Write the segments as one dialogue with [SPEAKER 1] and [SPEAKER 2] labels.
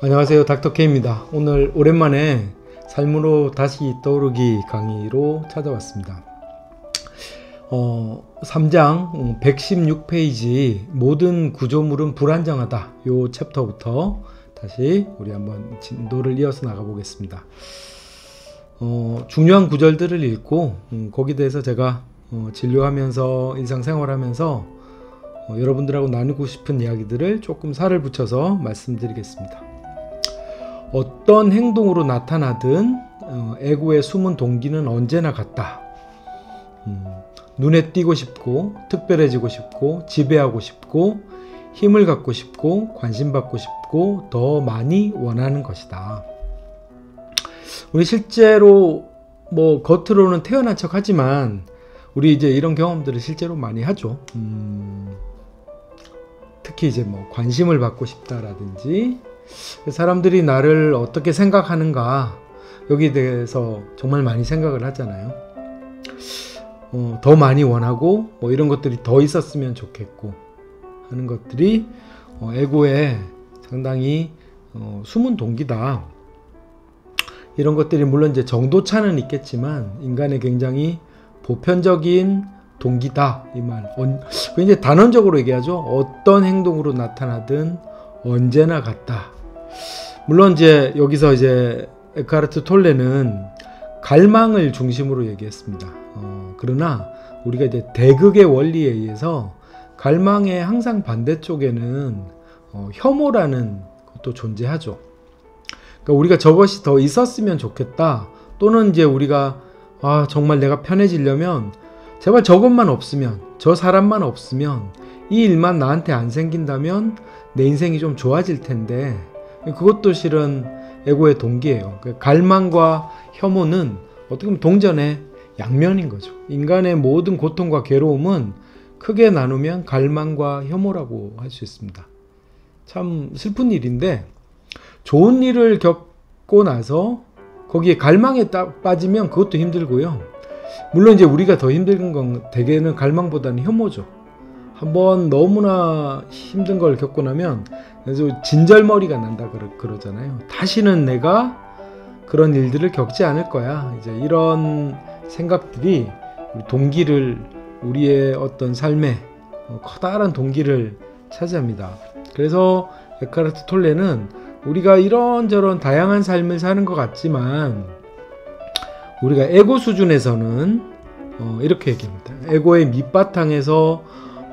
[SPEAKER 1] 안녕하세요. 닥터케입니다. 오늘 오랜만에 삶으로 다시 떠오르기 강의로 찾아왔습니다. 3장 116페이지 모든 구조물은 불안정하다. 요 챕터부터 다시 우리 한번 진도를 이어서 나가보겠습니다. 중요한 구절들을 읽고 거기에 대해서 제가 진료하면서 일상생활하면서 여러분들하고 나누고 싶은 이야기들을 조금 살을 붙여서 말씀드리겠습니다. 어떤 행동으로 나타나든 에고의 숨은 동기는 언제나 같다. 눈에 띄고 싶고 특별해지고 싶고 지배하고 싶고 힘을 갖고 싶고 관심받고 싶고 더 많이 원하는 것이다. 우리 실제로 겉으로는 태어난 척 하지만 우리 이제 이런 경험들을 실제로 많이 하죠. 특히 이제 관심을 받고 싶다라든지 사람들이 나를 어떻게 생각하는가 여기에 대해서 정말 많이 생각을 하잖아요. 더 많이 원하고 이런 것들이 더 있었으면 좋겠고 하는 것들이 에고의 상당히 숨은 동기다. 이런 것들이 물론 이제 정도차는 있겠지만 인간의 굉장히 보편적인 동기다 이 말. 굉장히 단언적으로 얘기하죠. 어떤 행동으로 나타나든 언제나 같다. 물론 이제 여기서 이제 에카르트 톨레는 갈망을 중심으로 얘기했습니다. 그러나 우리가 이제 대극의 원리에 의해서 갈망의 항상 반대쪽에는 혐오라는 것도 존재하죠. 그러니까 우리가 저것이 더 있었으면 좋겠다. 또는 이제 우리가 정말 내가 편해지려면 제발 저것만 없으면, 저 사람만 없으면, 이 일만 나한테 안 생긴다면 내 인생이 좀 좋아질 텐데, 그것도 실은 에고의 동기예요. 갈망과 혐오는 어떻게 보면 동전의 양면인 거죠. 인간의 모든 고통과 괴로움은 크게 나누면 갈망과 혐오라고 할 수 있습니다. 참 슬픈 일인데 좋은 일을 겪고 나서 거기에 갈망에 빠지면 그것도 힘들고요. 물론 이제 우리가 더 힘든 건 대개는 갈망보다는 혐오죠. 한번 너무나 힘든 걸 겪고 나면 진절머리가 난다 그러잖아요. 다시는 내가 그런 일들을 겪지 않을 거야. 이제 이런 생각들이 우리의 어떤 삶에 커다란 동기를 차지합니다. 그래서 에카르트 톨레는 우리가 이런저런 다양한 삶을 사는 것 같지만 우리가 에고 수준에서는 이렇게 얘기합니다. 에고의 밑바탕에서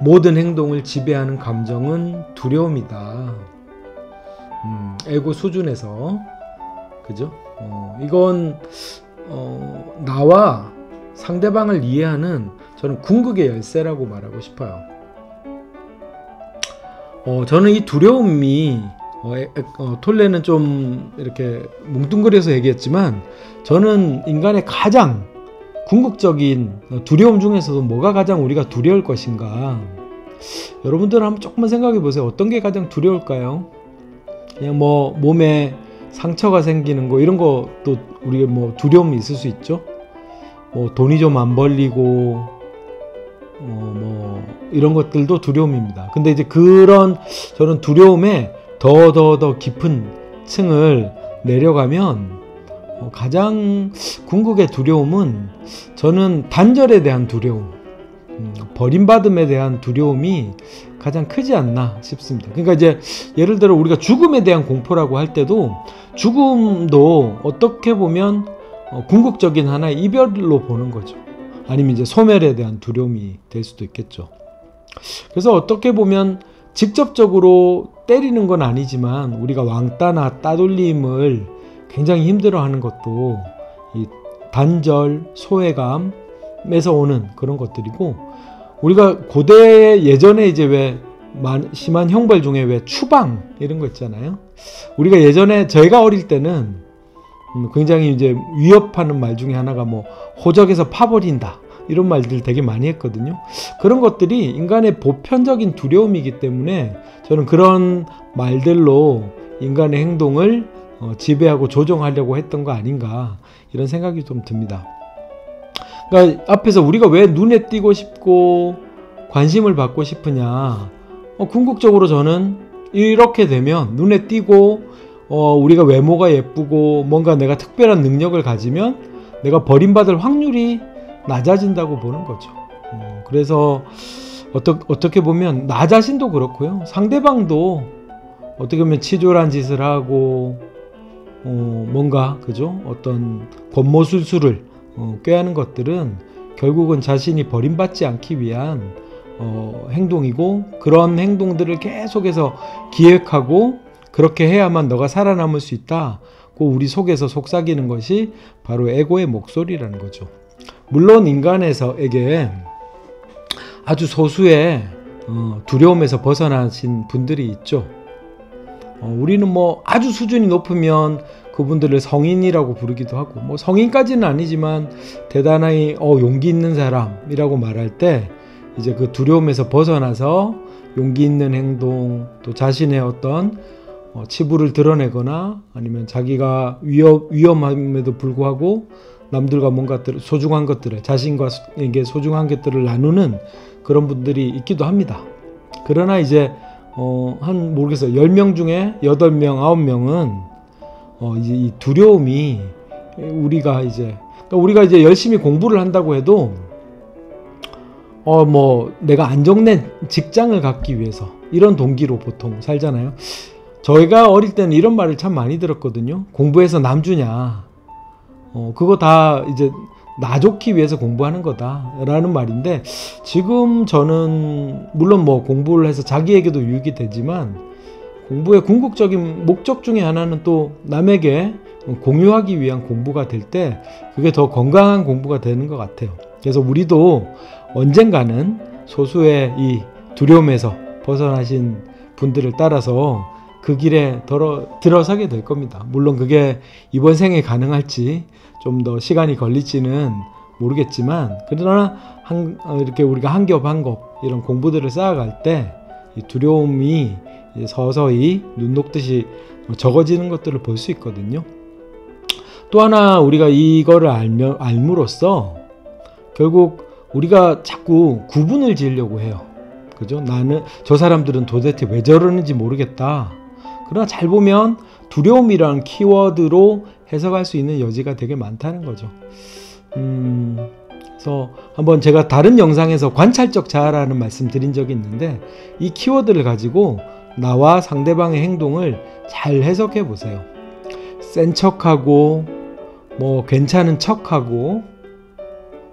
[SPEAKER 1] 모든 행동을 지배하는 감정은 두려움이다. 에고 수준에서 그죠? 이건 나와 상대방을 이해하는 저는 궁극의 열쇠라고 말하고 싶어요. 저는 이 두려움이 톨레는 좀 이렇게 뭉뚱그려서 얘기했지만 저는 인간의 가장 궁극적인 두려움 중에서도 뭐가 가장 우리가 두려울 것인가. 여러분들 한번 조금만 생각해 보세요. 어떤 게 가장 두려울까요? 그냥 몸에 상처가 생기는 거 이런 것도 우리가 두려움이 있을 수 있죠. 돈이 좀 안 벌리고 이런 것들도 두려움입니다. 근데 이제 저는 두려움에 더 깊은 층을 내려가면 가장 궁극의 두려움은 저는 단절에 대한 두려움, 버림받음에 대한 두려움이 가장 크지 않나 싶습니다. 그러니까 이제 예를 들어 우리가 죽음에 대한 공포라고 할 때도 죽음도 어떻게 보면 궁극적인 하나의 이별로 보는 거죠. 아니면 이제 소멸에 대한 두려움이 될 수도 있겠죠. 그래서 어떻게 보면 직접적으로 때리는 건 아니지만 우리가 왕따나 따돌림을 굉장히 힘들어하는 것도 이 단절, 소외감에서 오는 그런 것들이고 우리가 고대 예전에 이제 왜 심한 형벌 중에 왜 추방 이런 거 있잖아요. 우리가 예전에 저희가 어릴 때는 굉장히 이제 위협하는 말 중에 하나가 호적에서 파버린다 이런 말들 되게 많이 했거든요. 그런 것들이 인간의 보편적인 두려움이기 때문에 저는 그런 말들로 인간의 행동을 지배하고 조종하려고 했던 거 아닌가 이런 생각이 좀 듭니다. 그러니까 앞에서 우리가 왜 눈에 띄고 싶고 관심을 받고 싶으냐 궁극적으로 저는 이렇게 되면 눈에 띄고 우리가 외모가 예쁘고 뭔가 내가 특별한 능력을 가지면 내가 버림받을 확률이 낮아진다고 보는 거죠. 그래서 어떻게 보면 나 자신도 그렇고요. 상대방도 어떻게 보면 치졸한 짓을 하고 뭔가 그죠? 어떤 권모술수를 꾀하는 것들은 결국은 자신이 버림받지 않기 위한 행동이고, 그런 행동들을 계속해서 기획하고 그렇게 해야만 너가 살아남을 수 있다. 우리 속에서 속삭이는 것이 바로 에고의 목소리라는 거죠. 물론 인간에게 아주 소수의 두려움에서 벗어나신 분들이 있죠. 우리는 뭐 아주 수준이 높으면 그분들을 성인이라고 부르기도 하고, 뭐 성인까지는 아니지만 대단히 용기 있는 사람이라고 말할 때 이제 그 두려움에서 벗어나서 용기 있는 행동, 또 자신의 어떤 치부를 드러내거나 아니면 자기가 위험함에도 불구하고 남들과 뭔가 소중한 것들을, 자신과에게 소중한 것들을 나누는 그런 분들이 있기도 합니다. 그러나 이제 모르겠어요. 10명 중에 8명, 9명은 이제 이 두려움이 우리가 이제 열심히 공부를 한다고 해도 내가 안정된 직장을 갖기 위해서 이런 동기로 보통 살잖아요. 저희가 어릴 때는 이런 말을 참 많이 들었거든요. 공부해서 남 주냐. 그거 다 이제 나 좋기 위해서 공부하는 거다라는 말인데, 지금 저는 물론 뭐 공부를 해서 자기에게도 유익이 되지만 공부의 궁극적인 목적 중에 하나는 또 남에게 공유하기 위한 공부가 될 때 그게 더 건강한 공부가 되는 것 같아요. 그래서 우리도 언젠가는 소수의 이 두려움에서 벗어나신 분들을 따라서 그 길에 들어서게 될 겁니다. 물론 그게 이번 생에 가능할지 좀 더 시간이 걸릴지는 모르겠지만, 그러나 이렇게 우리가 한 겹 한 겹 이런 공부들을 쌓아갈 때 이 두려움이 서서히 눈 녹듯이 적어지는 것들을 볼 수 있거든요. 또 하나 우리가 이거를 알므로써 결국 우리가 자꾸 구분을 지으려고 해요. 그죠? 나는 저 사람들은 도대체 왜 저러는지 모르겠다. 그러나 잘 보면 두려움이라는 키워드로 해석할 수 있는 여지가 되게 많다는 거죠. 그래서 한번 제가 다른 영상에서 관찰적 자아라는 말씀 드린 적이 있는데, 이 키워드를 가지고 나와 상대방의 행동을 잘 해석해 보세요. 센 척하고 뭐 괜찮은 척하고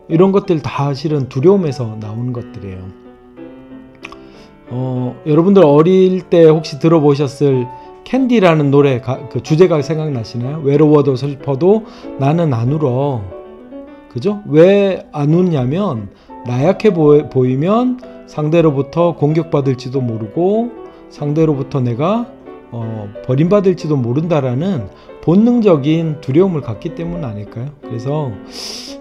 [SPEAKER 1] 이런 것들 다 실은 두려움에서 나오는 것들이에요. 여러분들 어릴 때 혹시 들어보셨을 캔디라는 노래 그 주제가 생각나시나요? 외로워도 슬퍼도 나는 안 울어. 그죠? 왜 안 웃냐면 나약해 보이면 상대로부터 공격받을지도 모르고 상대로부터 내가 버림받을지도 모른다라는 본능적인 두려움을 갖기 때문 아닐까요? 그래서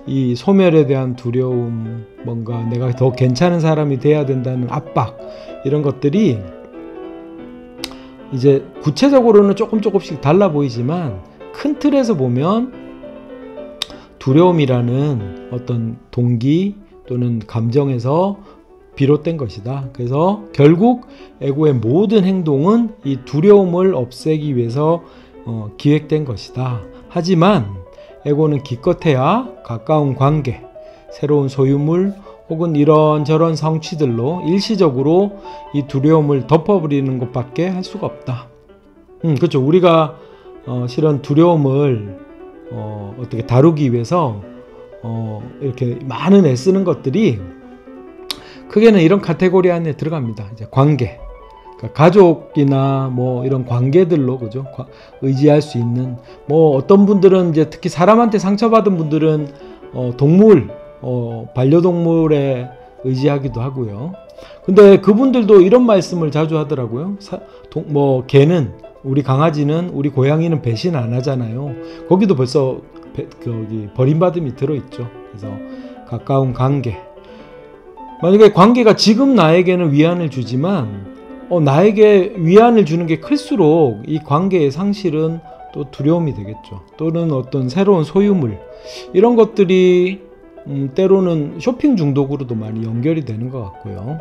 [SPEAKER 1] 이 소멸에 대한 두려움, 뭔가 내가 더 괜찮은 사람이 돼야 된다는 압박, 이런 것들이 이제 구체적으로는 조금씩 달라 보이지만 큰 틀에서 보면 두려움이라는 어떤 동기 또는 감정에서 비롯된 것이다. 그래서 결국 에고의 모든 행동은 이 두려움을 없애기 위해서 기획된 것이다. 하지만 에고는 기껏해야 가까운 관계, 새로운 소유물 혹은 이런저런 성취들로 일시적으로 이 두려움을 덮어버리는 것밖에 할 수가 없다. 그렇죠. 우리가 실은 두려움을 어떻게 다루기 위해서 이렇게 많은 애쓰는 것들이 크게는 이런 카테고리 안에 들어갑니다. 이제 관계, 그러니까 가족이나 뭐 이런 관계들로, 그죠? 의지할 수 있는, 뭐 어떤 분들은 이제 특히 사람한테 상처받은 분들은 동물, 반려동물에 의지하기도 하고요. 근데 그분들도 이런 말씀을 자주 하더라고요. 개는, 우리 강아지는, 우리 고양이는 배신 안 하잖아요. 거기도 벌써 버림받음이 들어있죠. 그래서 가까운 관계. 만약에 관계가 지금 나에게는 위안을 주지만 나에게 위안을 주는 게 클수록 이 관계의 상실은 또 두려움이 되겠죠. 또는 어떤 새로운 소유물, 이런 것들이 때로는 쇼핑 중독으로도 많이 연결이 되는 것 같고요.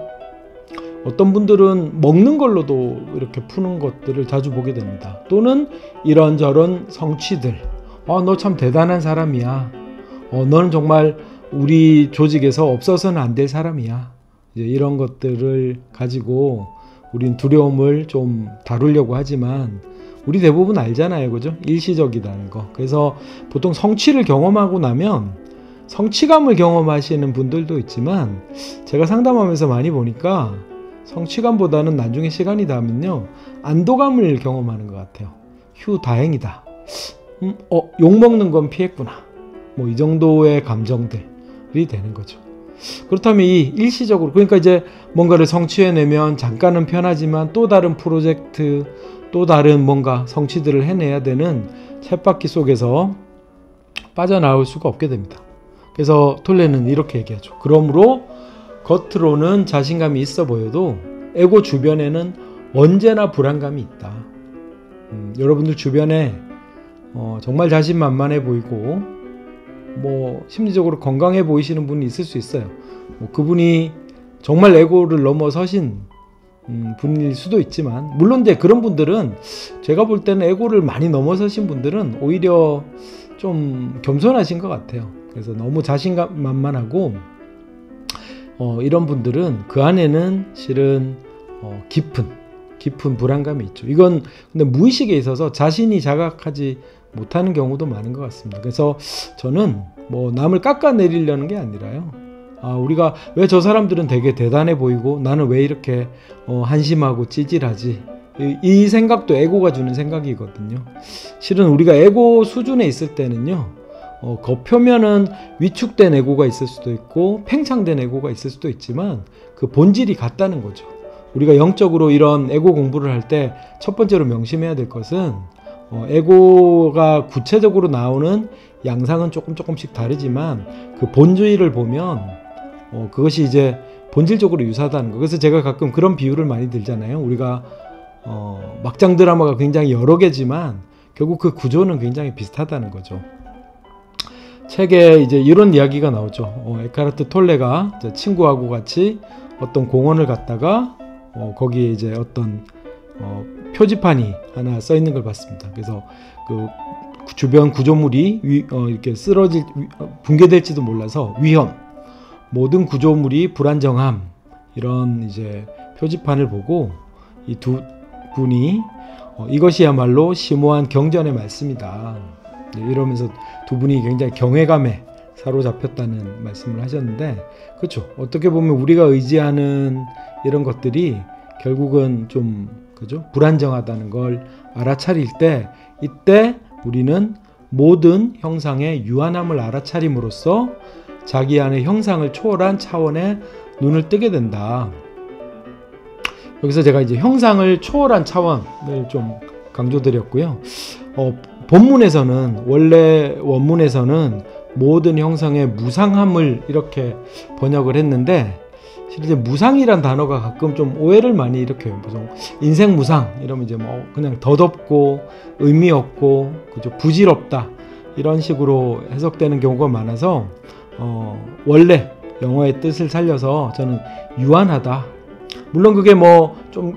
[SPEAKER 1] 어떤 분들은 먹는 걸로도 이렇게 푸는 것들을 자주 보게 됩니다. 또는 이런저런 성취들, 너 참 대단한 사람이야, 너는 정말 우리 조직에서 없어서는 안 될 사람이야, 이제 이런 것들을 가지고 우린 두려움을 좀 다루려고 하지만 우리 대부분 알잖아요, 그죠? 일시적이라는 거. 그래서 보통 성취를 경험하고 나면 성취감을 경험하시는 분들도 있지만, 제가 상담하면서 많이 보니까 성취감보다는 나중에 시간이 닿으면요, 안도감을 경험하는 것 같아요. 휴, 다행이다. 욕먹는 건 피했구나. 뭐 이 정도의 감정들이 되는 거죠. 그렇다면 이 일시적으로, 그러니까 이제 뭔가를 성취해내면 잠깐은 편하지만 또 다른 프로젝트, 또 다른 뭔가 성취들을 해내야 되는 쳇바퀴 속에서 빠져나올 수가 없게 됩니다. 그래서 톨레는 이렇게 얘기하죠. 그러므로 겉으로는 자신감이 있어 보여도 에고 주변에는 언제나 불안감이 있다. 여러분들 주변에 정말 자신만만해 보이고 뭐 심리적으로 건강해 보이시는 분이 있을 수 있어요. 그분이 정말 에고를 넘어서신 분일 수도 있지만, 물론 이제 그런 분들은, 제가 볼 때는 에고를 많이 넘어서신 분들은 오히려 좀 겸손하신 것 같아요. 그래서 너무 자신만만하고 이런 분들은 그 안에는 실은 깊은 불안감이 있죠. 이건 근데 무의식에 있어서 자신이 자각하지 못하는 경우도 많은 것 같습니다. 그래서 저는 뭐 남을 깎아내리려는 게 아니라요, 우리가 왜 저 사람들은 되게 대단해 보이고 나는 왜 이렇게 한심하고 찌질하지, 이 생각도 에고가 주는 생각이거든요. 실은 우리가 에고 수준에 있을 때는요, 겉표면은 위축된 에고가 있을 수도 있고 팽창된 에고가 있을 수도 있지만 그 본질이 같다는 거죠. 우리가 영적으로 이런 에고 공부를 할 때 첫 번째로 명심해야 될 것은, 에고가 구체적으로 나오는 양상은 조금씩 다르지만 그 본질을 보면 그것이 이제 본질적으로 유사하다는 거. 그래서 제가 가끔 그런 비유를 많이 들잖아요. 우리가 막장 드라마가 굉장히 여러 개지만 결국 그 구조는 굉장히 비슷하다는 거죠. 책에 이제 이런 이야기가 나오죠. 에카르트 톨레가 친구하고 같이 어떤 공원을 갔다가 거기에 이제 어떤 표지판이 하나 써 있는 걸 봤습니다. 그래서 그 주변 구조물이 이렇게 쓰러질, 붕괴될지도 몰라서 위험, 모든 구조물이 불안정함, 이런 이제 표지판을 보고 이 두 분이 이것이야말로 심오한 경전의 말씀이다, 이러면서 두 분이 굉장히 경외감에 사로잡혔다는 말씀을 하셨는데, 그렇죠. 어떻게 보면 우리가 의지하는 이런 것들이 결국은 좀, 그죠, 불안정하다는 걸 알아차릴 때, 이때 우리는 모든 형상의 유한함을 알아차림으로써 자기 안의 형상을 초월한 차원의 눈을 뜨게 된다. 여기서 제가 이제 형상을 초월한 차원을 좀 강조드렸고요. 본문에서는, 원래 원문에서는 모든 형상의 무상함을 이렇게 번역을 했는데, 실제 무상이란 단어가 가끔 좀 오해를 많이 일으켜요. 인생 무상 이러면 이제 뭐 그냥 덧없고 의미 없고, 그죠, 부질없다, 이런 식으로 해석되는 경우가 많아서 원래 영어의 뜻을 살려서 저는 유한하다. 물론 그게 뭐 좀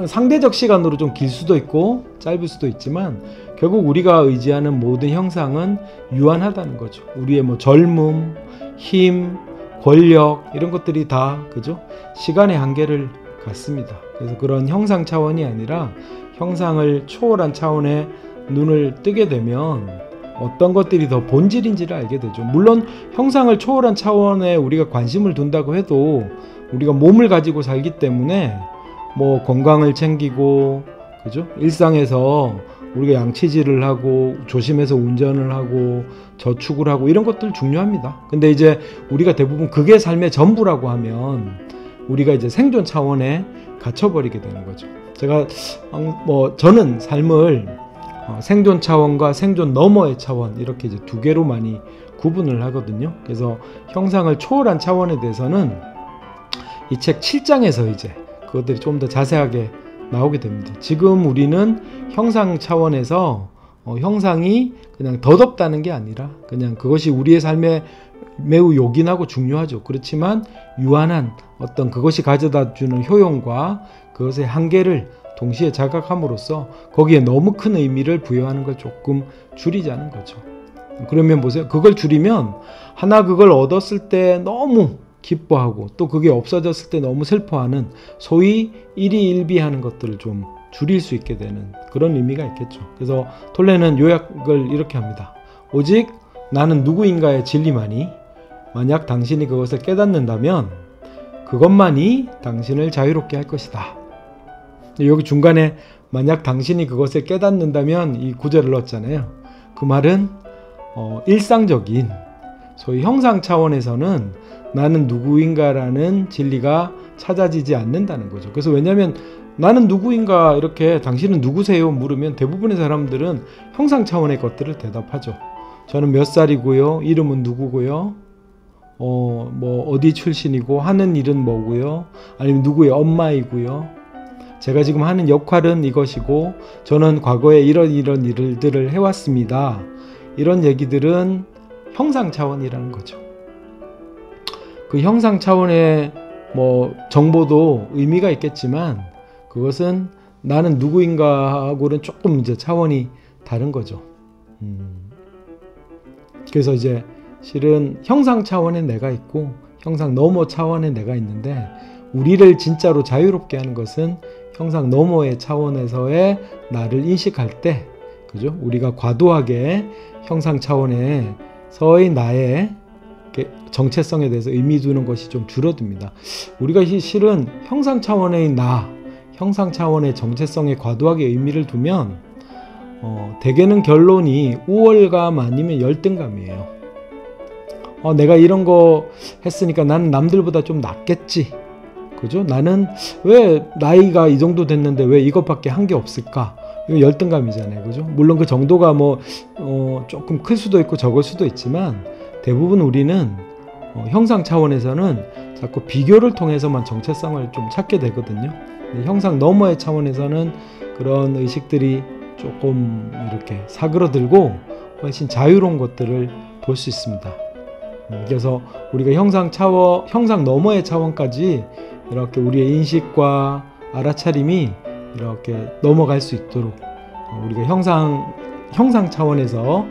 [SPEAKER 1] 상대적 시간으로 좀 길 수도 있고 짧을 수도 있지만 결국 우리가 의지하는 모든 형상은 유한하다는 거죠. 우리의 뭐 젊음, 힘, 권력, 이런 것들이 다, 그죠, 시간의 한계를 갖습니다. 그래서 그런 형상 차원이 아니라 형상을 초월한 차원의 눈을 뜨게 되면 어떤 것들이 더 본질인지를 알게 되죠. 물론 형상을 초월한 차원에 우리가 관심을 둔다고 해도 우리가 몸을 가지고 살기 때문에 뭐 건강을 챙기고, 그죠, 일상에서 우리가 양치질을 하고 조심해서 운전을 하고 저축을 하고 이런 것들 중요합니다. 근데 이제 우리가 대부분 그게 삶의 전부라고 하면 우리가 이제 생존 차원에 갇혀버리게 되는 거죠. 제가 저는 삶을 생존 차원과 생존 너머의 차원, 이렇게 이제 두 개로 많이 구분을 하거든요. 그래서 형상을 초월한 차원에 대해서는 이 책 7장에서 이제 그것들이 좀 더 자세하게 나오게 됩니다. 지금 우리는 형상 차원에서 형상이 그냥 덧없다는 게 아니라 그냥 그것이 우리의 삶에 매우 요긴하고 중요하죠. 그렇지만 유한한 어떤 그것이 가져다 주는 효용과 그것의 한계를 동시에 자각함으로써 거기에 너무 큰 의미를 부여하는 걸 조금 줄이자는 거죠. 그러면 보세요. 그걸 줄이면 하나 그걸 얻었을 때 너무 기뻐하고 또 그게 없어졌을 때 너무 슬퍼하는 소위 일희일비하는 것들을 좀 줄일 수 있게 되는 그런 의미가 있겠죠. 그래서 톨레는 요약을 이렇게 합니다. 오직 나는 누구인가의 진리만이 만약 당신이 그것을 깨닫는다면 그것만이 당신을 자유롭게 할 것이다. 여기 중간에 만약 당신이 그것을 깨닫는다면 이 구절을 넣었잖아요. 그 말은 일상적인 소위 형상 차원에서는 나는 누구인가라는 진리가 찾아지지 않는다는 거죠. 그래서 왜냐하면 나는 누구인가 이렇게 당신은 누구세요 물으면 대부분의 사람들은 형상 차원의 것들을 대답하죠. 저는 몇 살이고요, 이름은 누구고요, 뭐 어디 출신이고 하는 일은 뭐고요, 아니면 누구의 엄마이고요, 제가 지금 하는 역할은 이것이고 저는 과거에 이런 일들을 해왔습니다. 이런 얘기들은 형상 차원이라는 거죠. 그 형상 차원의 뭐 정보도 의미가 있겠지만 그것은 나는 누구인가 하고는 조금 이제 차원이 다른 거죠. 그래서 이제 실은 형상 차원의 내가 있고 형상 너머 차원의 내가 있는데 우리를 진짜로 자유롭게 하는 것은 형상 너머의 차원에서의 나를 인식할 때, 그죠? 우리가 과도하게 형상 차원에서의 나의 정체성에 대해서 의미 두는 것이 좀 줄어듭니다. 우리가 실은 형상 차원의 나, 형상 차원의 정체성에 과도하게 의미를 두면 대개는 결론이 우월감 아니면 열등감이에요. 내가 이런 거 했으니까 나는 남들보다 좀 낫겠지. 그죠? 나는 왜 나이가 이 정도 됐는데 왜 이것밖에 한 게 없을까? 이거 열등감이잖아요. 그죠? 물론 그 정도가 조금 클 수도 있고 적을 수도 있지만 대부분 우리는 형상 차원에서는 자꾸 비교를 통해서만 정체성을 좀 찾게 되거든요. 형상 너머의 차원에서는 그런 의식들이 조금 이렇게 사그러들고 훨씬 자유로운 것들을 볼 수 있습니다. 그래서 우리가 형상 너머의 차원까지 이렇게 우리의 인식과 알아차림이 이렇게 넘어갈 수 있도록 우리가 형상 차원에서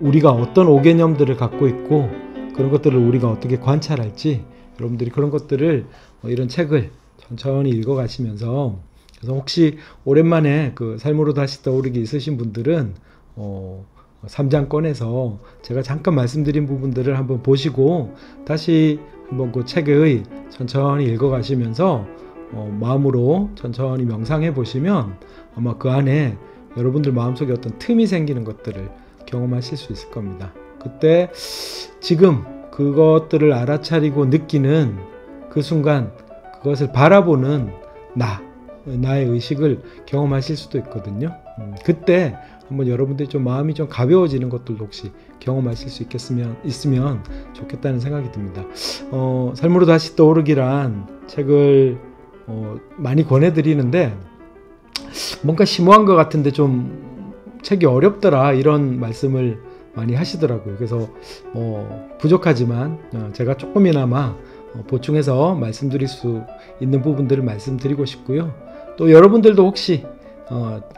[SPEAKER 1] 우리가 어떤 오개념들을 갖고 있고 그런 것들을 우리가 어떻게 관찰할지 여러분들이 그런 것들을 이런 책을 천천히 읽어가시면서 그래서 혹시 오랜만에 그 삶으로 다시 떠오르기 있으신 분들은 3장 꺼내서 제가 잠깐 말씀드린 부분들을 한번 보시고 다시 한번 그 책의 천천히 읽어가시면서 마음으로 천천히 명상해 보시면 아마 그 안에 여러분들 마음속에 어떤 틈이 생기는 것들을 경험하실 수 있을 겁니다. 그때 지금 그것들을 알아차리고 느끼는 그 순간 그것을 바라보는 나의 의식을 경험하실 수도 있거든요. 그때 한번 여러분들이 좀 마음이 좀 가벼워지는 것들도 혹시 경험하실 수 있으면 좋겠다는 생각이 듭니다. 삶으로 다시 떠오르기란 책을 많이 권해드리는데 뭔가 심오한 것 같은데 좀 책이 어렵더라 이런 말씀을 많이 하시더라고요. 그래서 부족하지만 제가 조금이나마 보충해서 말씀드릴 수 있는 부분들을 말씀드리고 싶고요. 또 여러분들도 혹시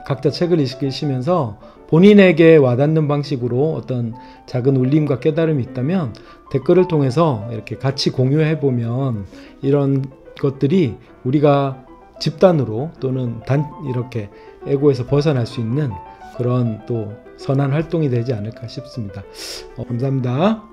[SPEAKER 1] 각자 책을 읽으시면서 본인에게 와닿는 방식으로 어떤 작은 울림과 깨달음이 있다면 댓글을 통해서 이렇게 같이 공유해보면 이런 것들이 우리가 집단으로 또는 이렇게 에고에서 벗어날 수 있는 그런 또 선한 활동이 되지 않을까 싶습니다. 감사합니다.